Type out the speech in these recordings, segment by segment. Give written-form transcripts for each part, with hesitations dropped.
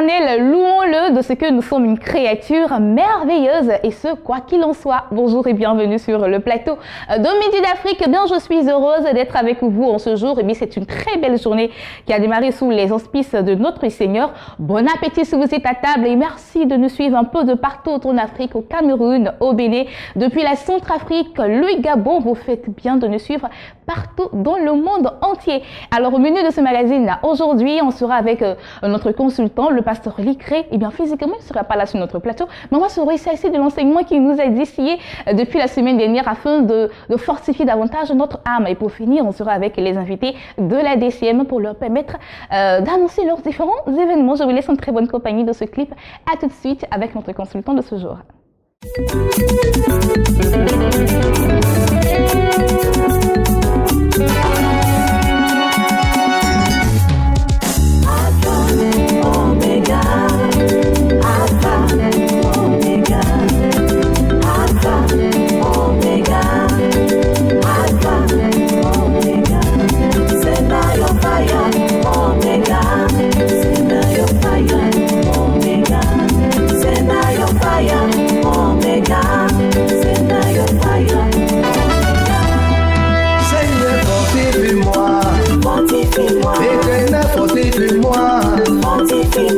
l'Éternel, louons-le de ce que nous sommes une créature merveilleuse et ce, quoi qu'il en soit. Bonjour et bienvenue sur le plateau de Midi d'Afrique. Bien, je suis heureuse d'être avec vous en ce jour. Et bien, c'est une très belle journée qui a démarré sous les auspices de notre Seigneur. Bon appétit si vous êtes à table et merci de nous suivre un peu de partout en Afrique, au Cameroun, au Bénin, depuis la Centrafrique, le Gabon. Vous faites bien de nous suivre partout dans le monde entier. Alors, au menu de ce magazine, aujourd'hui, on sera avec notre consultant, le pasteur Licré. Et bien, physiquement, il ne sera pas là sur notre plateau, mais on va se réciter de l'enseignement qu'il nous a distillé depuis la semaine dernière afin de fortifier davantage notre âme. Et pour finir, on sera avec les invités de la DCM pour leur permettre d'annoncer leurs différents événements. Je vous laisse en très bonne compagnie de ce clip. À tout de suite avec notre consultant de ce jour.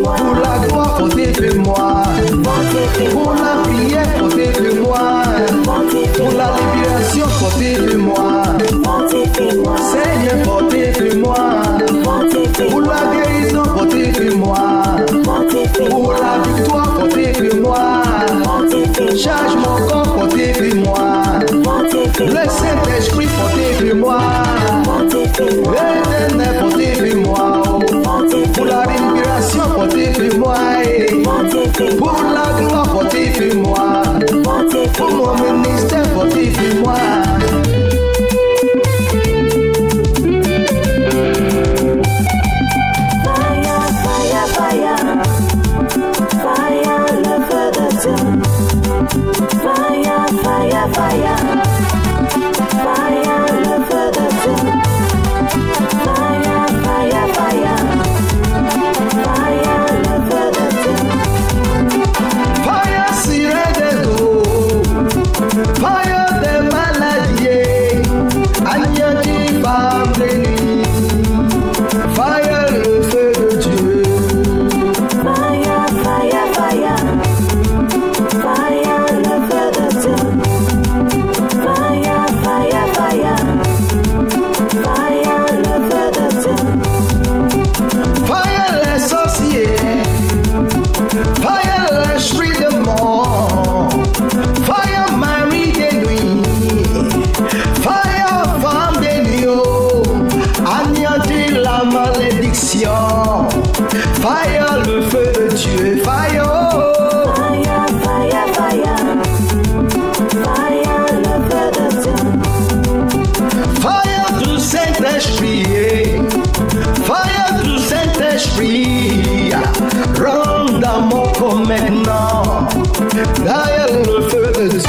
Pour la gloire, fortifie-moi. Pour la prière, fortifie-moi. Pour la libération, fortifie-moi. Seigneur, fortifie-moi. Pour la guérison, fortifie-moi. Pour la victoire, fortifie-moi. Charge mon corps, fortifie-moi. Le Saint-Esprit, fortifie-moi. L'Éternel, fortifie-moi. Pour la libération, fortifie-moi. Pour la gloire, fortifie-moi. Pour mon ministère, fortifie-moi. Fire, le feu de Dieu, fire, fire, fire, fire, fire, le feu de Dieu, fire du Saint-Esprit, fire du Saint-Esprit, rentre dans mon corps maintenant, fire, le feu de Dieu.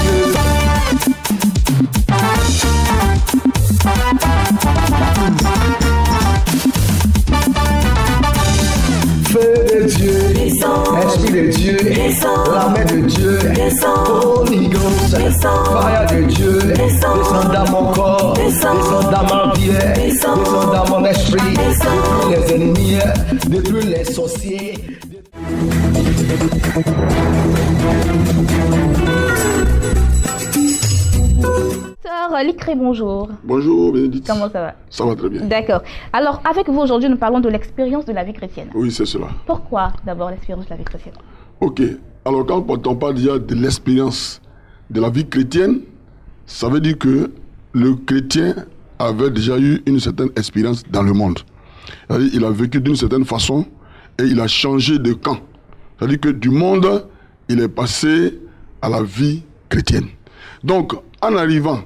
Esprit de Dieu, la main de Dieu, Holy Ghost, fire de Dieu, descend dans mon corps, descend dans ma vie, descend dans mon esprit, détruis les ennemis, détruis les sorciers. Licré, bonjour. Bonjour, Bénédicte. Comment ça va? Ça va très bien. D'accord. Alors, avec vous aujourd'hui, nous parlons de l'expérience de la vie chrétienne. Oui, c'est cela. Pourquoi d'abord l'expérience de la vie chrétienne? Ok. Alors, quand on parle déjà de l'expérience de la vie chrétienne, ça veut dire que le chrétien avait déjà eu une certaine expérience dans le monde. C'est-à-dire, il a vécu d'une certaine façon et il a changé de camp. C'est-à-dire que du monde, il est passé à la vie chrétienne. Donc, en arrivant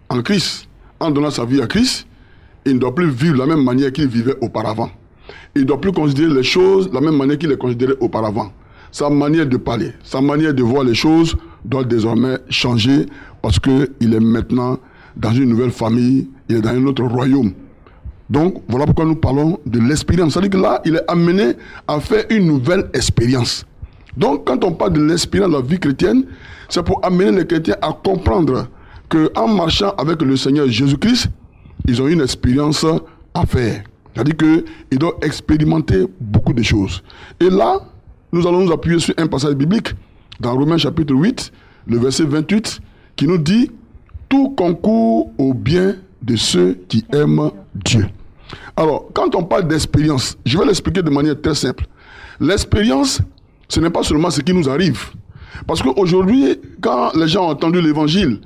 en Christ, en donnant sa vie à Christ, il ne doit plus vivre de la même manière qu'il vivait auparavant. Il ne doit plus considérer les choses de la même manière qu'il les considérait auparavant. Sa manière de parler, sa manière de voir les choses doit désormais changer parce qu'il est maintenant dans une nouvelle famille, il est dans un autre royaume. Donc, voilà pourquoi nous parlons de l'expérience. C'est-à-dire que là, il est amené à faire une nouvelle expérience. Donc, quand on parle de l'expérience de la vie chrétienne, c'est pour amener les chrétiens à comprendre qu'en marchant avec le Seigneur Jésus-Christ, ils ont une expérience à faire. C'est-à-dire qu'ils doivent expérimenter beaucoup de choses. Et là, nous allons nous appuyer sur un passage biblique dans Romains chapitre 8, le verset 28, qui nous dit « Tout concourt au bien de ceux qui aiment Dieu ». Alors, quand on parle d'expérience, je vais l'expliquer de manière très simple. L'expérience, ce n'est pas seulement ce qui nous arrive. Parce qu'aujourd'hui, quand les gens ont entendu l'évangile,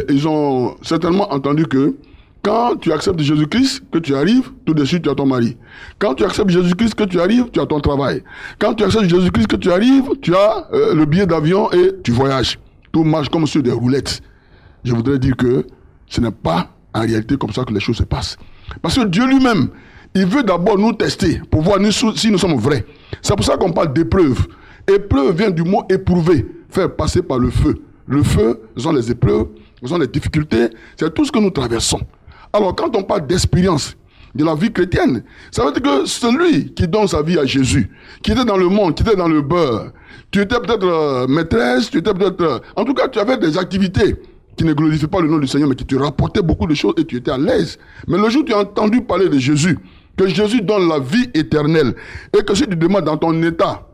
ils ont certainement entendu que quand tu acceptes Jésus-Christ, que tu arrives, tout de suite tu as ton mari. Quand tu acceptes Jésus-Christ, que tu arrives, tu as ton travail. Quand tu acceptes Jésus-Christ, que tu arrives, tu as le billet d'avion et tu voyages. Tout marche comme sur des roulettes. Je voudrais dire que ce n'est pas en réalité comme ça que les choses se passent. Parce que Dieu lui-même, il veut d'abord nous tester pour voir si nous sommes vrais. C'est pour ça qu'on parle d'épreuve. Épreuve vient du mot éprouver, faire passer par le feu. Le feu, ce sont les épreuves, ce sont les difficultés, c'est tout ce que nous traversons. Alors quand on parle d'expérience de la vie chrétienne, ça veut dire que celui qui donne sa vie à Jésus, qui était dans le monde, qui était dans le beurre, tu étais peut-être maîtresse, tu étais peut-être... En tout cas, tu avais des activités qui ne glorifiaient pas le nom du Seigneur, mais qui te rapportaient beaucoup de choses et tu étais à l'aise. Mais le jour où tu as entendu parler de Jésus, que Jésus donne la vie éternelle, et que si tu demandes dans ton état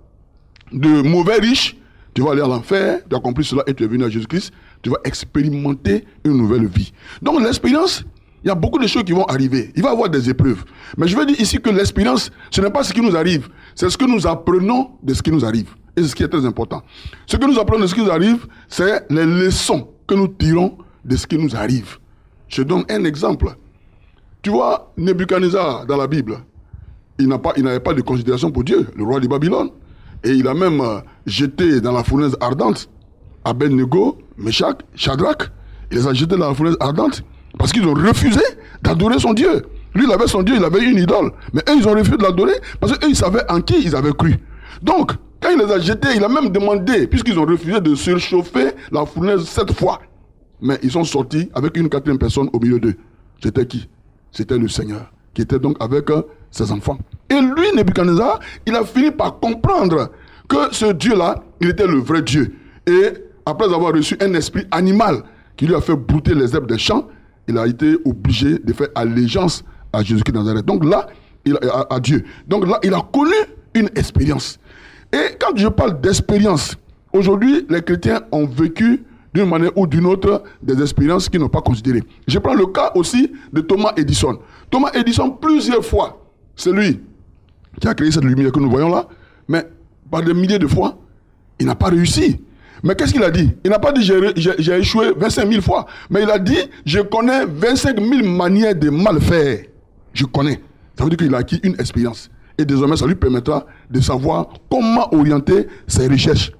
de mauvais riche, tu vas aller à l'enfer, tu as compris cela et tu es venu à Jésus-Christ, tu vas expérimenter une nouvelle vie. Donc l'expérience, il y a beaucoup de choses qui vont arriver. Il va y avoir des épreuves. Mais je veux dire ici que l'expérience, ce n'est pas ce qui nous arrive, c'est ce que nous apprenons de ce qui nous arrive. Et c'est ce qui est très important. Ce que nous apprenons de ce qui nous arrive, c'est les leçons que nous tirons de ce qui nous arrive. Je donne un exemple. Tu vois, Nebuchadnezzar dans la Bible, il n'avait pas de considération pour Dieu, le roi de Babylone. Et il a même jeté dans la fournaise ardente Abednego, Meshach, Shadrach. Il les a jetés dans la fournaise ardente parce qu'ils ont refusé d'adorer son Dieu. Lui, il avait son Dieu, il avait une idole. Mais eux, ils ont refusé de l'adorer parce qu'eux, ils savaient en qui ils avaient cru. Donc, quand il les a jetés, il a même demandé, puisqu'ils ont refusé de surchauffer la fournaise 7 fois. Mais ils sont sortis avec une 4e personne au milieu d'eux. C'était qui? C'était le Seigneur, qui était donc avec ses enfants. Et lui, Nebuchadnezzar, il a fini par comprendre que ce Dieu-là, il était le vrai Dieu. Et après avoir reçu un esprit animal qui lui a fait brouter les herbes des champs, il a été obligé de faire allégeance à Jésus-Christ de Nazareth. Donc là, à Dieu. Donc là, il a connu une expérience. Et quand je parle d'expérience, aujourd'hui, les chrétiens ont vécu d'une manière ou d'une autre des expériences qu'ils n'ont pas considérées. Je prends le cas aussi de Thomas Edison. Thomas Edison, plusieurs fois, c'est lui qui a créé cette lumière que nous voyons là, mais par des milliers de fois, il n'a pas réussi. Mais qu'est-ce qu'il a dit? Il n'a pas dit j'ai échoué 25 000 fois, mais il a dit je connais 25 000 manières de mal faire. Je connais. Ça veut dire qu'il a acquis une expérience. Et désormais, ça lui permettra de savoir comment orienter ses recherches.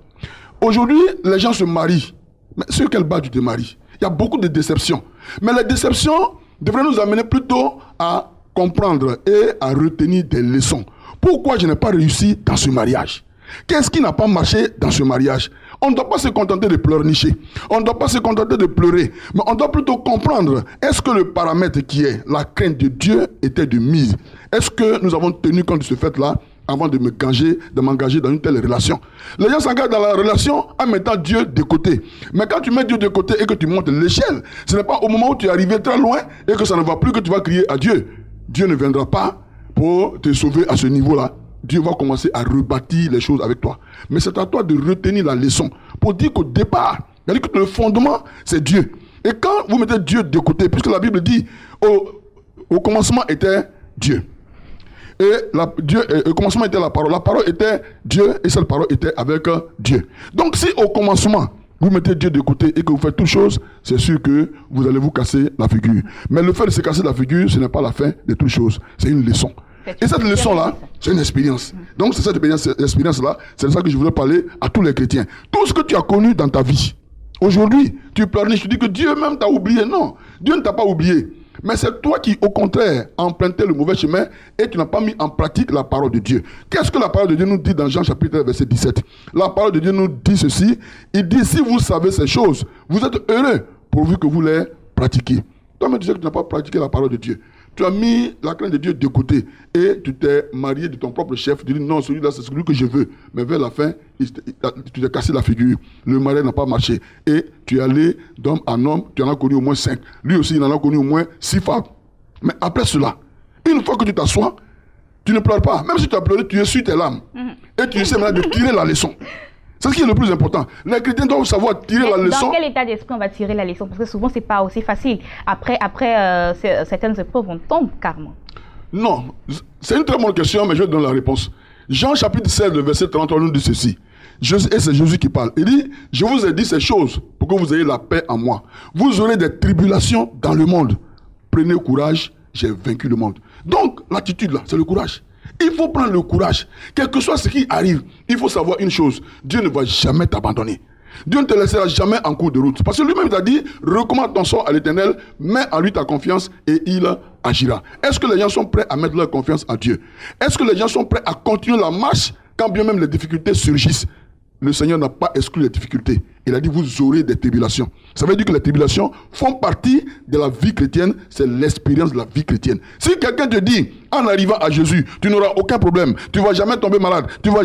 Aujourd'hui, les gens se marient. Mais sur quelle base tu te maries? Il y a beaucoup de déceptions. Mais les déceptions devraient nous amener plutôt à comprendre et à retenir des leçons. Pourquoi je n'ai pas réussi dans ce mariage? Qu'est-ce qui n'a pas marché dans ce mariage? On ne doit pas se contenter de pleurnicher. On ne doit pas se contenter de pleurer. Mais on doit plutôt comprendre, est-ce que le paramètre qui est la crainte de Dieu était de mise? Est-ce que nous avons tenu compte de ce fait-là avant de m'engager dans une telle relation? Les gens s'engagent dans la relation en mettant Dieu de côté. Mais quand tu mets Dieu de côté et que tu montes l'échelle, ce n'est pas au moment où tu es arrivé très loin et que ça ne va plus que tu vas crier à Dieu. Dieu ne viendra pas pour te sauver à ce niveau-là. Dieu va commencer à rebâtir les choses avec toi. Mais c'est à toi de retenir la leçon pour dire qu'au départ, c'est-à-dire que le fondement, c'est Dieu. Et quand vous mettez Dieu de côté, puisque la Bible dit, au commencement était Dieu. Et au commencement était la parole était Dieu et cette parole était avec Dieu. Donc si au commencement, vous mettez Dieu de côté et que vous faites toutes choses, c'est sûr que vous allez vous casser la figure. Mais le fait de se casser la figure, ce n'est pas la fin de toutes choses, c'est une leçon. Et cette leçon-là, c'est une expérience. Donc c'est cette expérience-là, c'est de ça que je voudrais parler à tous les chrétiens. Tout ce que tu as connu dans ta vie, aujourd'hui, tu pleurniches, tu dis que Dieu même t'a oublié. Non, Dieu ne t'a pas oublié. Mais c'est toi qui, au contraire, as emprunté le mauvais chemin et tu n'as pas mis en pratique la parole de Dieu. Qu'est-ce que la parole de Dieu nous dit dans Jean chapitre verset 17? La parole de Dieu nous dit ceci. Il dit, si vous savez ces choses, vous êtes heureux pourvu que vous les pratiquiez. Toi-même, tu sais que tu n'as pas pratiqué la parole de Dieu. tu as mis la crainte de Dieu de côté et tu t'es marié de ton propre chef. Tu dis non, celui-là, c'est celui que je veux. Mais vers la fin, tu t'es cassé la figure. Le mariage n'a pas marché. Et tu es allé d'homme en homme, tu en as connu au moins 5. Lui aussi, il en a connu au moins 6 femmes. Mais après cela, une fois que tu t'assois, tu ne pleures pas. Même si tu as pleuré, tu essuies tes larmes. Et tu essaies maintenant de tirer la leçon. C'est ce qui est le plus important. Les chrétiens doivent savoir tirer la leçon. Dans quel état d'esprit on va tirer la leçon? Parce que souvent, ce n'est pas aussi facile. Après certaines épreuves, on tombe carrément. Non, c'est une très bonne question, mais je vais donner la réponse. Jean chapitre 16, le verset 33 nous dit ceci. Et c'est Jésus qui parle. Il dit, je vous ai dit ces choses pour que vous ayez la paix en moi. Vous aurez des tribulations dans le monde. Prenez courage, j'ai vaincu le monde. Donc, l'attitude là, c'est le courage. Il faut prendre le courage. Quel que soit ce qui arrive, il faut savoir une chose. Dieu ne va jamais t'abandonner. Dieu ne te laissera jamais en cours de route. Parce que lui-même a dit, recommande ton sort à l'Éternel, mets en lui ta confiance et il agira. Est-ce que les gens sont prêts à mettre leur confiance en Dieu? Est-ce que les gens sont prêts à continuer la marche quand bien même les difficultés surgissent? Le Seigneur n'a pas exclu les difficultés. Il a dit, vous aurez des tribulations. Ça veut dire que les tribulations font partie de la vie chrétienne. C'est l'expérience de la vie chrétienne. Si quelqu'un te dit, en arrivant à Jésus, tu n'auras aucun problème, tu ne vas jamais tomber malade, tu vas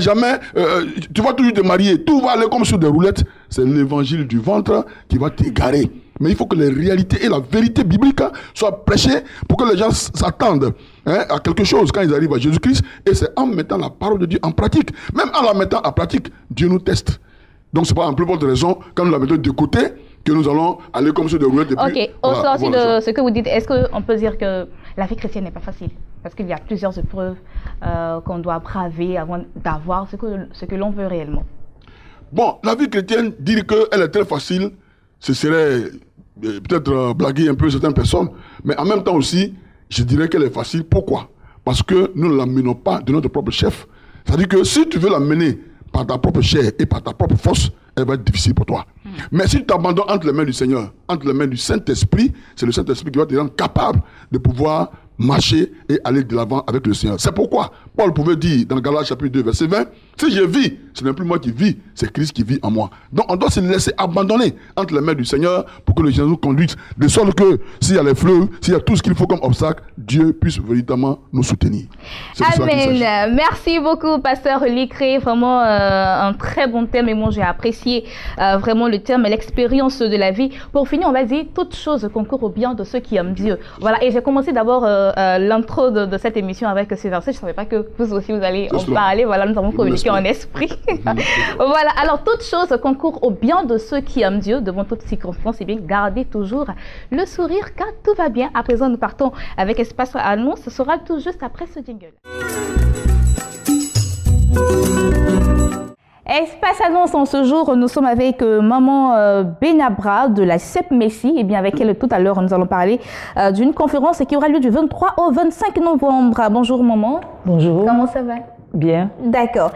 toujours te marier, tout va aller comme sur des roulettes, c'est l'évangile du ventre qui va t'égarer. Mais il faut que les réalités et la vérité biblique soient prêchées pour que les gens s'attendent à quelque chose quand ils arrivent à Jésus-Christ. Et c'est en mettant la parole de Dieu en pratique. Même en la mettant en pratique, Dieu nous teste. Donc c'est pas en plus forte raison, quand nous la mettons de côté, que nous allons aller comme sur des roulettes. Ok, au sorti de ce que vous dites, est-ce qu'on peut dire que la vie chrétienne n'est pas facile? Parce qu'il y a plusieurs épreuves qu'on doit braver avant d'avoir ce que l'on veut réellement. Bon, la vie chrétienne, dire qu'elle est très facile, ce serait peut-être blaguer un peu certaines personnes, mais en même temps aussi, je dirais qu'elle est facile. Pourquoi? Parce que nous ne la menons pas de notre propre chef. C'est-à-dire que si tu veux la mener par ta propre chair et par ta propre force, elle va être difficile pour toi. Mais si tu t'abandonnes entre les mains du Seigneur, entre les mains du Saint-Esprit, c'est le Saint-Esprit qui va te rendre capable de pouvoir marcher et aller de l'avant avec le Seigneur. C'est pourquoi Paul pouvait dire dans Galates chapitre 2 verset 20, si je vis, ce n'est plus moi qui vis, c'est Christ qui vit en moi. Donc on doit se laisser abandonner entre les mains du Seigneur pour que le Seigneur nous conduise, de sorte que s'il y a les fleuves, s'il y a tout ce qu'il faut comme obstacle, Dieu puisse véritablement nous soutenir. Amen. Merci beaucoup, pasteur Licré. Vraiment un très bon thème et moi j'ai apprécié vraiment le terme, l'expérience de la vie. Pour finir, on va dire toute chose concourt au bien de ceux qui aiment Dieu. Voilà, et j'ai commencé d'abord l'intro de cette émission avec ce verset. Je ne savais pas que vous aussi vous allez en parler. Voilà, nous avons communiqué en esprit. Voilà, alors toute chose concourt au bien de ceux qui aiment Dieu devant toutes circonstances. Et bien, gardez toujours le sourire car tout va bien. À présent, nous partons avec Espace Annonce. Ce sera tout juste après ce jingle. Espace Annonce, en ce jour, nous sommes avec maman Benabra de la CEP Messi. Et bien avec elle, tout à l'heure, nous allons parler d'une conférence qui aura lieu du 23 au 25 novembre. Bonjour maman. Bonjour. Comment ça va? Bien. D'accord.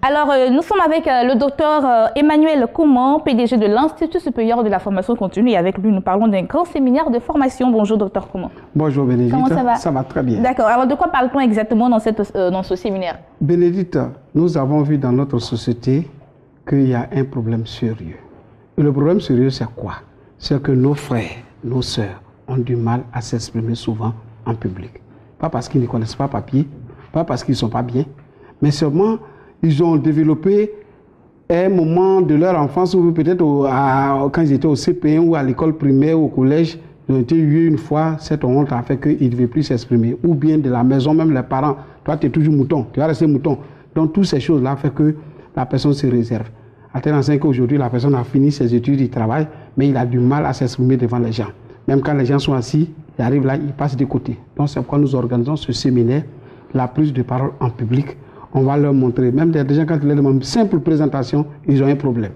Alors, nous sommes avec le docteur Emmanuel Kouman, PDG de l'Institut supérieur de la formation continue. Et avec lui, nous parlons d'un grand séminaire de formation. Bonjour, docteur Kouman. Bonjour, Bénédicte. Comment ça va? Ça va très bien. D'accord. Alors, de quoi parle-t-on exactement dans ce séminaire? Bénédicte, nous avons vu dans notre société qu'il y a un problème sérieux. Et le problème sérieux, c'est quoi? C'est que nos frères, nos sœurs ont du mal à s'exprimer souvent en public. Pas parce qu'ils ne connaissent pas papier, pas parce qu'ils ne sont pas bien, mais seulement ils ont développé un moment de leur enfance ou peut-être quand ils étaient au CP1 ou à l'école primaire ou au collège, ils ont été eu une fois, cette honte a fait qu'ils ne devaient plus s'exprimer. Ou bien de la maison, même les parents, toi tu es toujours mouton, tu vas rester mouton. Donc toutes ces choses-là font que la personne se réserve. À tel enseigne qu'aujourd'hui la personne a fini ses études, il travaille, mais il a du mal à s'exprimer devant les gens. Même quand les gens sont assis, il arrive là, il passe de côté. Donc c'est pourquoi nous organisons ce séminaire, la prise de parole en public. On va leur montrer, même des gens quand ils leur demandent une simple présentation, ils ont un problème.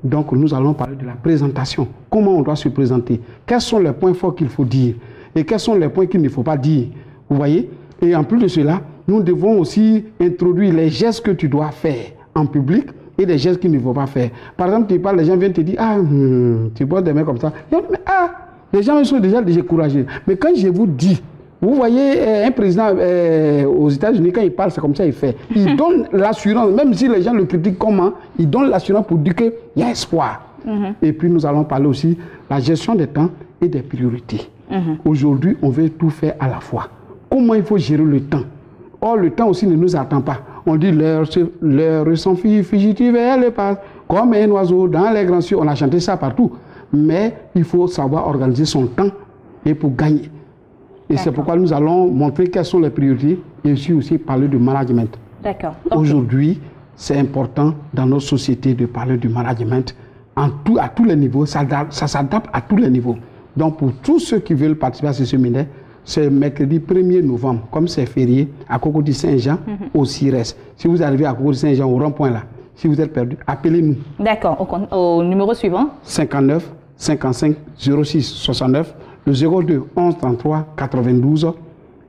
Donc nous allons parler de la présentation. Comment on doit se présenter? Quels sont les points forts qu'il faut dire? Et quels sont les points qu'il ne faut pas dire? Vous voyez? Et en plus de cela, nous devons aussi introduire les gestes que tu dois faire en public et des gestes qu'il ne faut pas faire. Par exemple, tu parles, les gens viennent te dire, tu vois des mecs comme ça. Les gens sont déjà découragés. Mais quand je vous dis, vous voyez un président aux États-Unis, quand il parle, c'est comme ça il fait. Il donne l'assurance, même si les gens le critiquent comment, il donne l'assurance pour dire qu'il y a espoir. Et puis nous allons parler aussi de la gestion des temps et des priorités. Aujourd'hui, on veut tout faire à la fois. comment il faut gérer le temps. Or, le temps aussi ne nous attend pas. On dit l'heure sont fugitive et elle passe comme un oiseau dans les grands cieux. On a chanté ça partout. Mais il faut savoir organiser son temps et pour gagner. Et c'est pourquoi nous allons montrer quelles sont les priorités et aussi parler du management. D'accord. Aujourd'hui, c'est important dans notre société de parler du management à tous les niveaux. Ça s'adapte à tous les niveaux. Donc, pour tous ceux qui veulent participer à ce séminaire, c'est mercredi 1er novembre, comme c'est férié, à Cocody-Saint-Jean, au CIRES. Si vous arrivez à Cocody-Saint-Jean, au rond-point là, si vous êtes perdu, appelez-nous. D'accord. Au numéro suivant 59 55 06 69, le 02 11 33 92.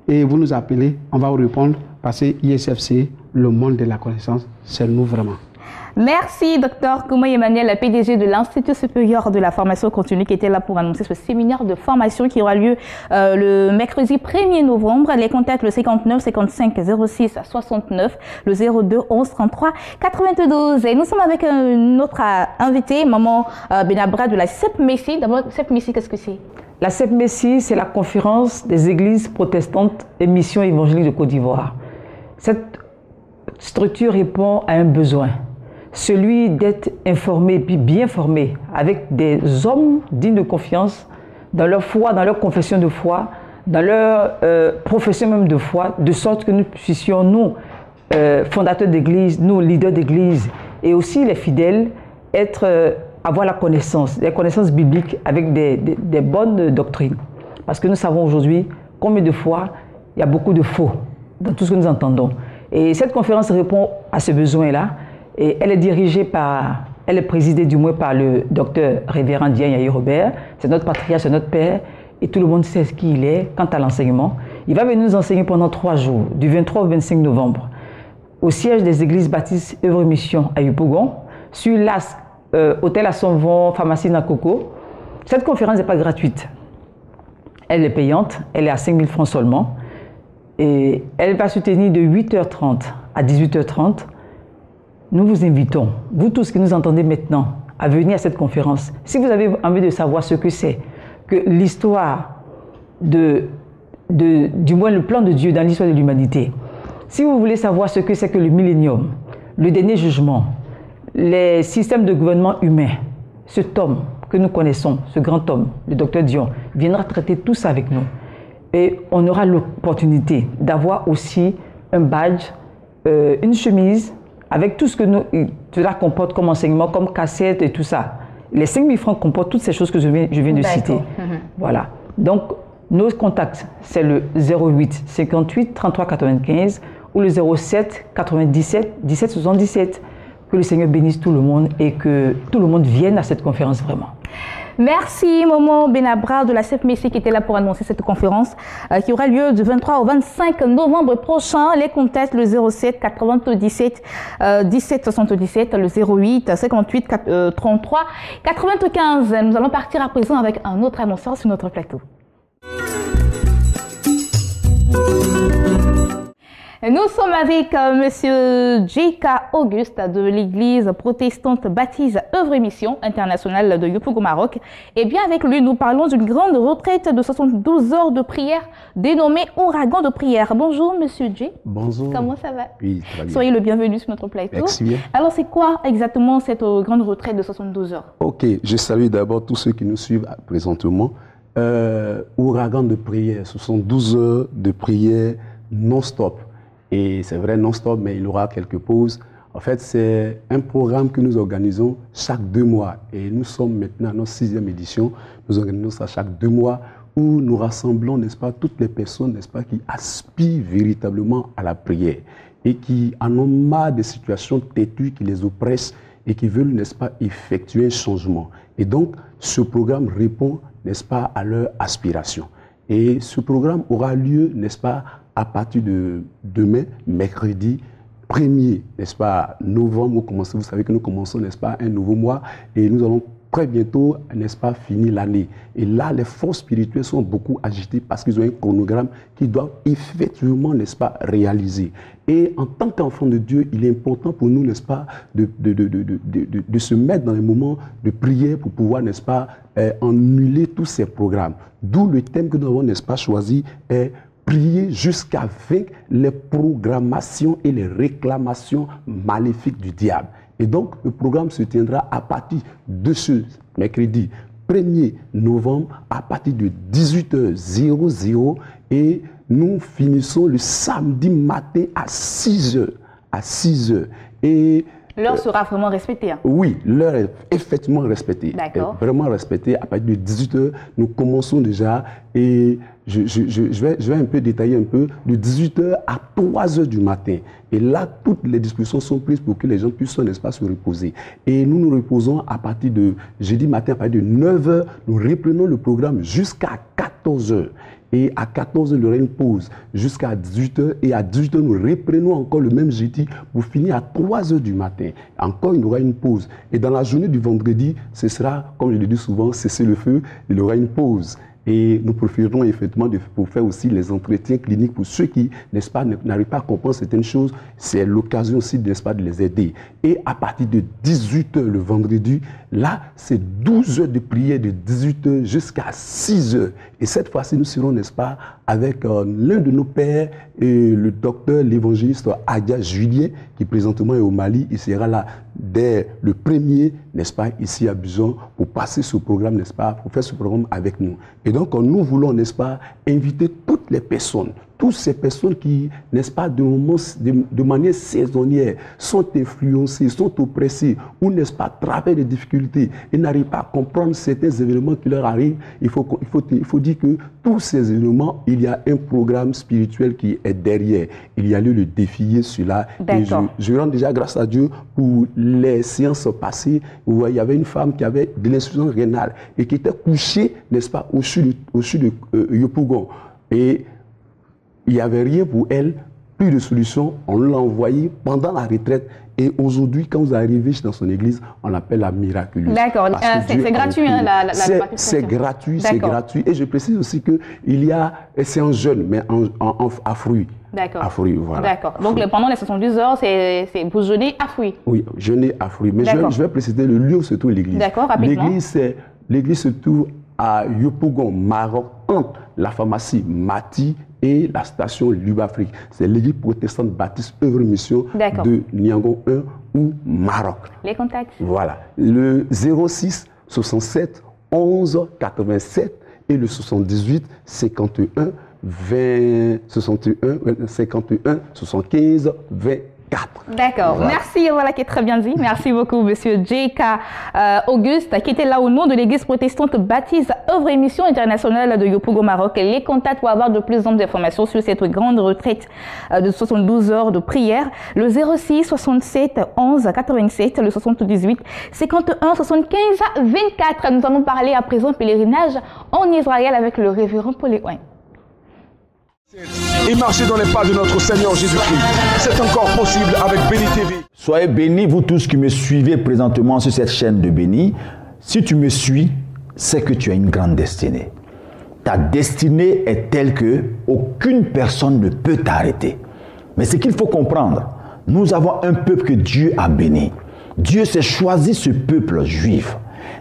Et vous nous appelez, on va vous répondre parce que ISFC, le monde de la connaissance, c'est nous vraiment. Merci, Dr Koumoy Emmanuel, PDG de l'Institut supérieur de la formation continue, qui était là pour annoncer ce séminaire de formation qui aura lieu le mercredi 1er novembre. Les contacts, le 59 55 06 69, le 02 11 33 92. Et nous sommes avec notre invité, Maman Benabra de la CEP Messi. D'abord, CEP Messi, qu'est-ce que c'est? La CEP Messi, c'est la conférence des églises protestantes et missions évangéliques de Côte d'Ivoire. Cette structure répond à un besoin. Celui d'être informé, puis bien formé, avec des hommes dignes de confiance dans leur foi, dans leur confession de foi, dans leur profession même de foi, de sorte que nous puissions, nous, fondateurs d'église, nous, leaders d'église, et aussi les fidèles, avoir la connaissance, des connaissances bibliques avec des bonnes doctrines. Parce que nous savons aujourd'hui combien de fois il y a beaucoup de faux dans tout ce que nous entendons. Et cette conférence répond à ce besoin-là. Et elle est dirigée par, elle est présidée du moins par le docteur révérend Dieng Yahi Robert. C'est notre patriarche, c'est notre père. Et tout le monde sait ce qu'il est quant à l'enseignement. Il va venir nous enseigner pendant 3 jours, du 23 au 25 novembre, au siège des églises baptistes Œuvre Mission à Yopougon, sur l'AS, hôtel à Sonvon, pharmacie Nakoko. Cette conférence n'est pas gratuite. Elle est payante, elle est à 5 000 francs seulement. Et elle va se tenir de 8h30 à 18h30. Nous vous invitons, vous tous qui nous entendez maintenant, à venir à cette conférence. Si vous avez envie de savoir ce que c'est, que l'histoire du moins le plan de Dieu dans l'histoire de l'humanité, si vous voulez savoir ce que c'est que le millénium, le dernier jugement, les systèmes de gouvernement humain, cet homme que nous connaissons, ce grand homme, le docteur Dion, viendra traiter tout ça avec nous. Et on aura l'opportunité d'avoir aussi un badge, une chemise, avec tout ce que cela comporte comme enseignement, comme cassette et tout ça. Les 5 000 francs comportent toutes ces choses que je viens de citer. Voilà. Donc, nos contacts, c'est le 08 58 33 95 ou le 07 97 17 77. Que le Seigneur bénisse tout le monde et que tout le monde vienne à cette conférence vraiment. Merci Maman Benabra de la CEP Messi qui était là pour annoncer cette conférence qui aura lieu du 23 au 25 novembre prochain. Les contacts, le 07 97 17 77, le 08 58 33 95. Nous allons partir à présent avec un autre annonceur sur notre plateau. Nous sommes avec Monsieur J.K. Auguste de l'église protestante baptiste Œuvre et Mission internationale de Yopougon, Maroc. Et bien avec lui, nous parlons d'une grande retraite de 72 heures de prière dénommée Ouragan de prière. Bonjour Monsieur J. Bonjour. Comment ça va? Oui, très bien. Soyez le bienvenu sur notre plateau. Merci bien. Alors c'est quoi exactement cette grande retraite de 72 heures? Ok, je salue d'abord tous ceux qui nous suivent présentement. Ouragan de prière, ce sont 12 heures de prière non-stop. Et c'est vrai non-stop, mais il y aura quelques pauses. En fait, c'est un programme que nous organisons chaque 2 mois. Et nous sommes maintenant à notre 6e édition. Nous organisons ça chaque 2 mois où nous rassemblons, n'est-ce pas, toutes les personnes, n'est-ce pas, qui aspirent véritablement à la prière et qui en ont marre des situations têtues qui les oppressent et qui veulent, n'est-ce pas, effectuer un changement. Et donc, ce programme répond, n'est-ce pas, à leur aspiration. Et ce programme aura lieu, n'est-ce pas, à partir de demain, mercredi 1er, n'est-ce pas, novembre, vous savez que nous commençons, n'est-ce pas, un nouveau mois et nous allons très bientôt, n'est-ce pas, finir l'année. Et là, les forces spirituelles sont beaucoup agitées parce qu'ils ont un chronogramme qu'ils doivent effectivement, n'est-ce pas, réaliser. Et en tant qu'enfant de Dieu, il est important pour nous, n'est-ce pas, de se mettre dans les moments de prière pour pouvoir, n'est-ce pas, annuler tous ces programmes. D'où le thème que nous avons, n'est-ce pas, choisi est prier jusqu'à vaincre les programmations et les réclamations maléfiques du diable. Et donc, le programme se tiendra à partir de ce mercredi 1er novembre à partir de 18h00 et nous finissons le samedi matin à 6h. À 6h. Et l'heure sera vraiment respectée. Hein. Oui, l'heure est effectivement respectée. D'accord. Vraiment respectée. À partir de 18h, nous commençons déjà et je vais un peu détailler un peu, de 18h à 3h du matin. Et là, toutes les discussions sont prises pour que les gens puissent, n'est-ce pas, se reposer. Et nous nous reposons à partir de jeudi matin, à partir de 9h, nous reprenons le programme jusqu'à 14h. Et à 14h, il y aura une pause jusqu'à 18h. Et à 18h, nous reprenons encore le même jeudi pour finir à 3h du matin. Encore, il y aura une pause. Et dans la journée du vendredi, ce sera, comme je le dis souvent, cesser le feu. Il y aura une pause. Et nous profiterons effectivement pour faire aussi les entretiens cliniques pour ceux qui, n'est-ce pas, n'arrivent pas à comprendre certaines choses. C'est l'occasion aussi, n'est-ce pas, de les aider. Et à partir de 18h le vendredi, là, c'est 12 heures de prière de 18h jusqu'à 6h. Et cette fois-ci, nous serons, n'est-ce pas, avec l'un de nos pères, le docteur, l'évangéliste Adia Julien, qui présentement est au Mali. Il sera là dès le 1er, n'est-ce pas, ici à Abidjan, pour passer ce programme, n'est-ce pas, pour faire ce programme avec nous. Et donc, nous voulons, n'est-ce pas, inviter toutes les personnes, toutes ces personnes qui, n'est-ce pas, de manière saisonnière, sont influencées, sont oppressées, ou, n'est-ce pas, traversent des difficultés et n'arrivent pas à comprendre certains événements qui leur arrivent. Il faut dire que tous ces événements, il y a un programme spirituel qui est derrière. Il y a eu le défier cela. Et je rends déjà grâce à Dieu pour les séances passées où il y avait une femme qui avait de l'insuffisance rénale et qui était couchée, n'est-ce pas, au-dessus de Yopougon. Et il n'y avait rien pour elle, plus de solution. On l'a envoyée pendant la retraite. Et aujourd'hui, quand vous arrivez dans son église, on l'appelle la miraculeuse. D'accord, c'est gratuit, hein, c'est gratuit, c'est gratuit. Et je précise aussi que c'est en jeûne, mais à fruits. D'accord. À fruits, voilà. D'accord. Donc pendant les 72 heures, c'est vous jeûnez à fruits. Oui, jeûner à fruits. Mais je vais préciser le lieu où se trouve l'église. D'accord, rapidement. L'église se trouve à Yopougon, Maroc, entre la pharmacie Mati et la station Lubafrique. C'est l'église protestante baptiste œuvre mission de Niangon 1 ou Maroc. Les contacts. Voilà. Le 06 67 11 87 et le 78 51 20 61 51 75 24. D'accord, voilà. Merci, voilà qui est très bien dit. Merci beaucoup, monsieur J.K. Auguste, qui était là au nom de l'église protestante baptiste œuvre et mission internationale de Yopougon, Maroc. Les contacts pour avoir de plus d'informations sur cette grande retraite de 72 heures de prière. Le 06 67 11 87, le 78 51 75 24. Nous allons parler à présent pèlerinage en Israël avec le révérend Paul Léon. Et marcher dans les pas de notre Seigneur Jésus-Christ. C'est encore possible avec Béni TV. Soyez bénis, vous tous qui me suivez présentement sur cette chaîne de Béni. Si tu me suis, c'est que tu as une grande destinée. Ta destinée est telle que aucune personne ne peut t'arrêter. Mais ce qu'il faut comprendre, nous avons un peuple que Dieu a béni. Dieu s'est choisi ce peuple juif.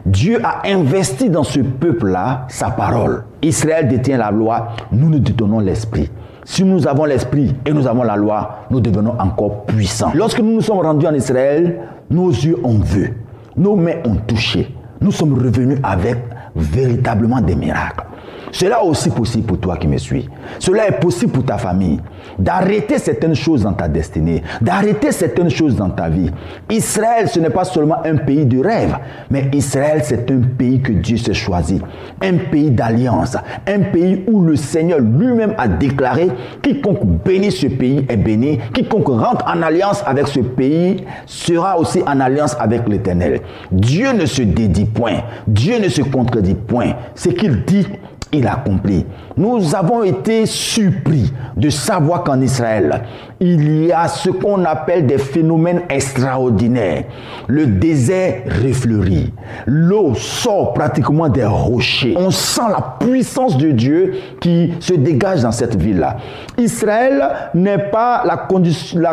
Dieu a investi dans ce peuple-là sa parole. Israël détient la loi, nous nous détenons l'esprit. Si nous avons l'esprit et nous avons la loi, nous devenons encore puissants. Lorsque nous nous sommes rendus en Israël, nos yeux ont vu, nos mains ont touché. Nous sommes revenus avec véritablement des miracles. Cela est aussi possible pour toi qui me suis. Cela est possible pour ta famille. D'arrêter certaines choses dans ta destinée. D'arrêter certaines choses dans ta vie. Israël, ce n'est pas seulement un pays de rêve. Mais Israël, c'est un pays que Dieu s'est choisi. Un pays d'alliance. Un pays où le Seigneur lui-même a déclaré quiconque bénit ce pays est béni. Quiconque rentre en alliance avec ce pays sera aussi en alliance avec l'Éternel. Dieu ne se dédie point. Dieu ne se contredit point. Ce qu'il dit, il accomplit. Nous avons été surpris de savoir qu'en Israël, il y a ce qu'on appelle des phénomènes extraordinaires. Le désert refleurit. L'eau sort pratiquement des rochers. On sent la puissance de Dieu qui se dégage dans cette ville-là. Israël n'est pas la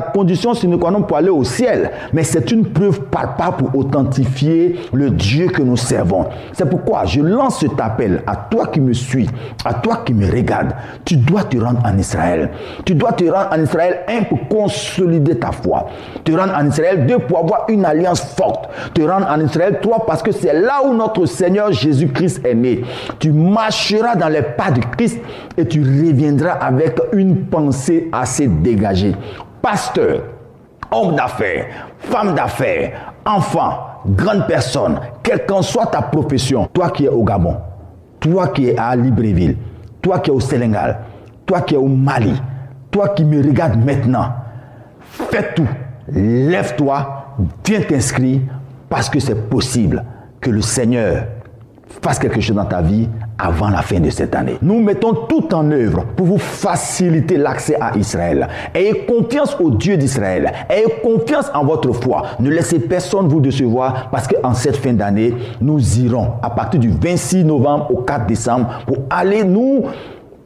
condition sine qua non pour aller au ciel, mais c'est une preuve palpable pour authentifier le Dieu que nous servons. C'est pourquoi je lance cet appel à toi qui me suis suis, à toi qui me regardes, tu dois te rendre en Israël. Tu dois te rendre en Israël, un, pour consolider ta foi. Te rendre en Israël, deux, pour avoir une alliance forte. Te rendre en Israël, trois, parce que c'est là où notre Seigneur Jésus-Christ est né. Tu marcheras dans les pas de Christ et tu reviendras avec une pensée assez dégagée. Pasteur, homme d'affaires, femme d'affaires, enfant, grande personne, quelle qu'en soit ta profession, toi qui es au Gabon, toi qui es à Libreville, toi qui es au Sénégal, toi qui es au Mali, toi qui me regardes maintenant, fais tout, lève-toi, viens t'inscrire parce que c'est possible que le Seigneur fasse quelque chose dans ta vie avant la fin de cette année. Nous mettons tout en œuvre pour vous faciliter l'accès à Israël. Ayez confiance au Dieu d'Israël. Ayez confiance en votre foi. Ne laissez personne vous décevoir parce qu'en cette fin d'année, nous irons à partir du 26 novembre au 4 décembre pour aller nous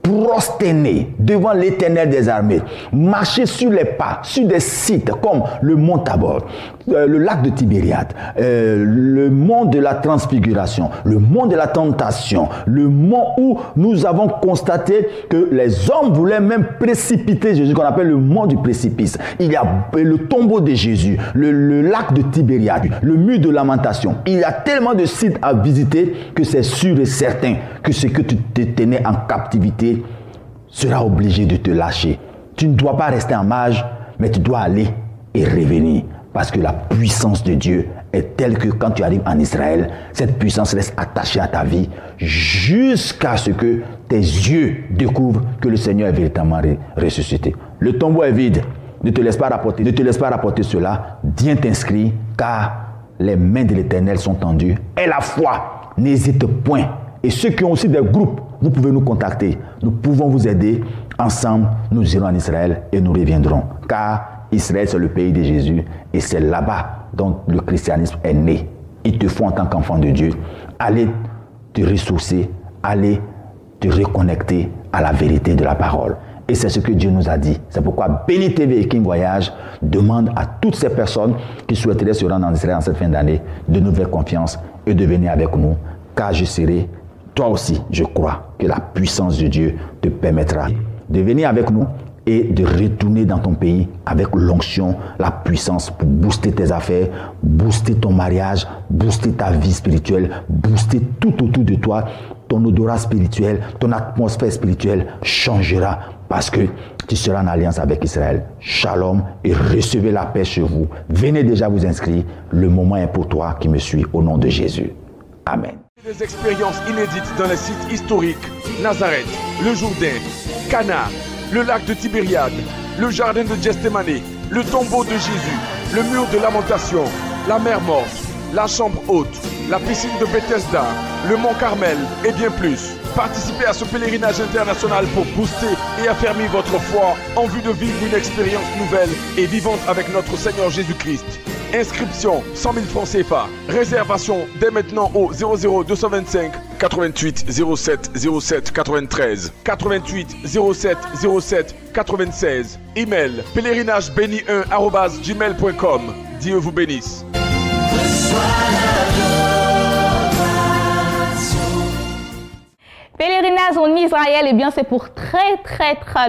prosterner devant l'Éternel des armées, marcher sur les pas, sur des sites comme le mont Tabor, le lac de Tibériade, le mont de la transfiguration, le mont de la tentation, le mont où nous avons constaté que les hommes voulaient même précipiter Jésus, qu'on appelle le mont du précipice. Il y a le tombeau de Jésus, le lac de Tibériade, le mur de lamentation. Il y a tellement de sites à visiter que c'est sûr et certain que ce que tu te tenais en captivité sera obligé de te lâcher. Tu ne dois pas rester en marge, mais tu dois aller et revenir. Parce que la puissance de Dieu est telle que quand tu arrives en Israël, cette puissance reste attachée à ta vie jusqu'à ce que tes yeux découvrent que le Seigneur est véritablement ressuscité. Le tombeau est vide. Ne te laisse pas rapporter cela. Viens t'inscrire car les mains de l'Éternel sont tendues. Et la foi, n'hésite point. Et ceux qui ont aussi des groupes, vous pouvez nous contacter. Nous pouvons vous aider. Ensemble, nous irons en Israël et nous reviendrons. Car Israël, c'est le pays de Jésus et c'est là-bas dont le christianisme est né. Il te faut en tant qu'enfant de Dieu aller te ressourcer, aller te reconnecter à la vérité de la parole. Et c'est ce que Dieu nous a dit. C'est pourquoi Béni TV et King Voyage demande à toutes ces personnes qui souhaiteraient se rendre en Israël en cette fin d'année de nous faire confiance et de venir avec nous. Car je serai, toi aussi, je crois que la puissance de Dieu te permettra de venir avec nous et de retourner dans ton pays avec l'onction, la puissance pour booster tes affaires, booster ton mariage, booster ta vie spirituelle, booster tout autour de toi. Ton odorat spirituel, ton atmosphère spirituelle changera parce que tu seras en alliance avec Israël. Shalom et recevez la paix chez vous. Venez déjà vous inscrire. Le moment est pour toi qui me suis au nom de Jésus. Amen. Des expériences inédites dans les sites historiques, Nazareth, le Jourdain, Cana, le lac de Tibériade, le jardin de Gethsémani, le tombeau de Jésus, le mur de lamentation, la mer morte, la chambre haute, la piscine de Bethesda, le mont Carmel et bien plus. Participez à ce pèlerinage international pour booster et affermir votre foi en vue de vivre une expérience nouvelle et vivante avec notre Seigneur Jésus-Christ. Inscription 100 000 francs CFA. Réservation dès maintenant au 00 225 88 07 07 93 88 07 07 96. Email pèlerinagebeni1@gmail.com. Dieu vous bénisse. Pèlerinage en Israël, eh bien c'est pour très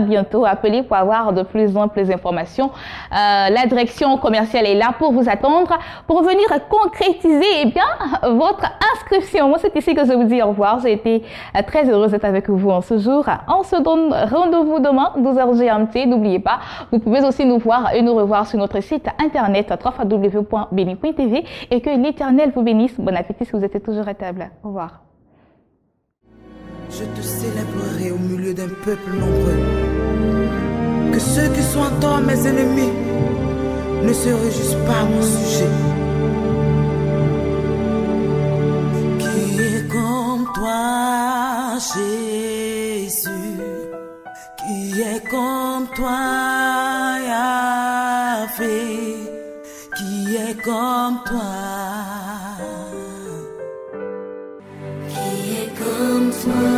bientôt. Appelez pour avoir de plus amples informations. La direction commerciale est là pour vous attendre, pour venir concrétiser eh bien votre inscription. Moi, c'est ici que je vous dis au revoir. J'ai été très heureuse d'être avec vous en ce jour. On se donne rendez-vous demain, 12h GMT. N'oubliez pas, vous pouvez aussi nous voir et nous revoir sur notre site internet www.beni.tv et que l'Éternel vous bénisse. Bon appétit si vous êtes toujours à table. Au revoir. Je te célébrerai au milieu d'un peuple nombreux. Que ceux qui sont en tort, mes ennemis, ne se réjouissent pas à mon sujet. Qui est comme toi, Jésus? Qui est comme toi, Yahvé? Qui est comme toi? Comme toi,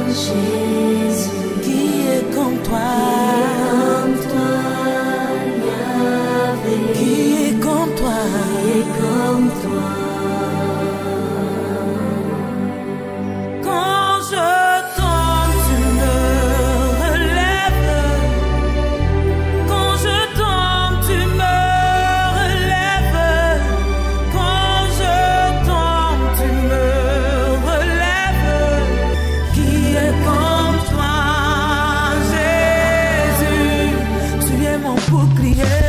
Jésus, qui est comme toi, Yahvé, qui est comme toi, comme toi. Quand je pour crier.